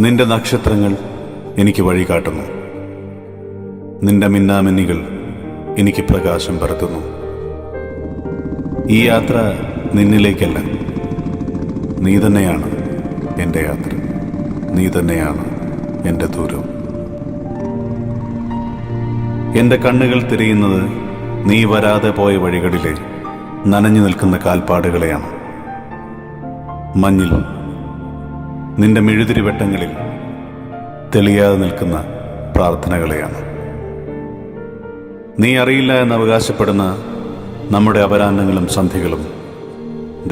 നിന്റെ നക്ഷത്രങ്ങൾ എനിക്ക് വഴി കാട്ടുന്നു. നിന്റെ മിന്നാമിന്നികൾ എനിക്ക് പ്രകാശം പരത്തുന്നു. ഈ യാത്ര നിന്നിലേക്കല്ല, നീ തന്നെയാണ് എൻ്റെ യാത്ര. നീ തന്നെയാണ് എൻ്റെ ദൂരം. എൻ്റെ കണ്ണുകൾ തിരയുന്നത് നീ വരാതെ പോയ വഴികളിലെ നനഞ്ഞു നിൽക്കുന്ന കാൽപ്പാടുകളെയാണ്. മഞ്ഞിൽ നിന്റെ മെഴുതിരി വെട്ടങ്ങളിൽ തെളിയാതെ നിൽക്കുന്ന പ്രാർത്ഥനകളെയാണ്. നീ അറിയില്ല എന്ന് അവകാശപ്പെടുന്ന നമ്മുടെ അപരാഹ്നങ്ങളും സന്ധ്യകളും,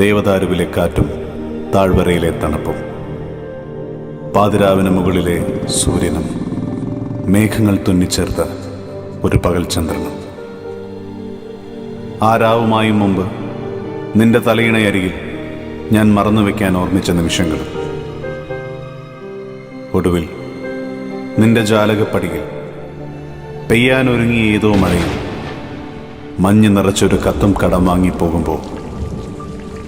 ദേവദാരുവിലെ കാറ്റും താഴ്വരയിലെ തണുപ്പും, പാതിരാവിന് മുകളിലെ സൂര്യനും, മേഘങ്ങൾ തുന്നിച്ചേർത്ത ഒരു പകൽ ചന്ദ്രനും. ആ രാവുമായും മുമ്പ് നിന്റെ തലയിണയരികിൽ ഞാൻ മറന്നുവെക്കാൻ ഓർമ്മിച്ച നിമിഷങ്ങളും, ഒടുവിൽ നിന്റെ ജാലകപ്പടിയിൽ പെയ്യാനൊരുങ്ങിയ ഏതോ മഴയിൽ മഞ്ഞ് നിറച്ചൊരു കത്തും കടം വാങ്ങിപ്പോകുമ്പോൾ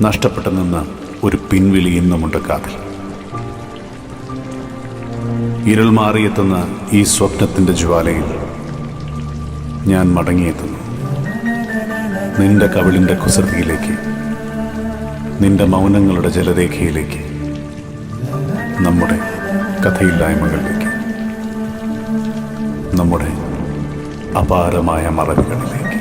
നഷ്ടപ്പെട്ടു നിന്ന ഒരു പിൻവിളി ഇന്നുമുണ്ട് കാതിൽ. ഇരുൾ മാറിയെത്തുന്ന ഈ സ്വപ്നത്തിൻ്റെ ജ്വാലയിൽ ഞാൻ മടങ്ങിയെത്തുന്നു. നിന്റെ കവിളിൻ്റെ കുസൃതിയിലേക്ക്, നിന്റെ മൗനങ്ങളുടെ ജലരേഖയിലേക്ക്, നമ്മുടെ കഥയില്ലായ്മകളിലേക്ക്, നമ്മുടെ അപാരമായ മറവികളിലേക്ക്.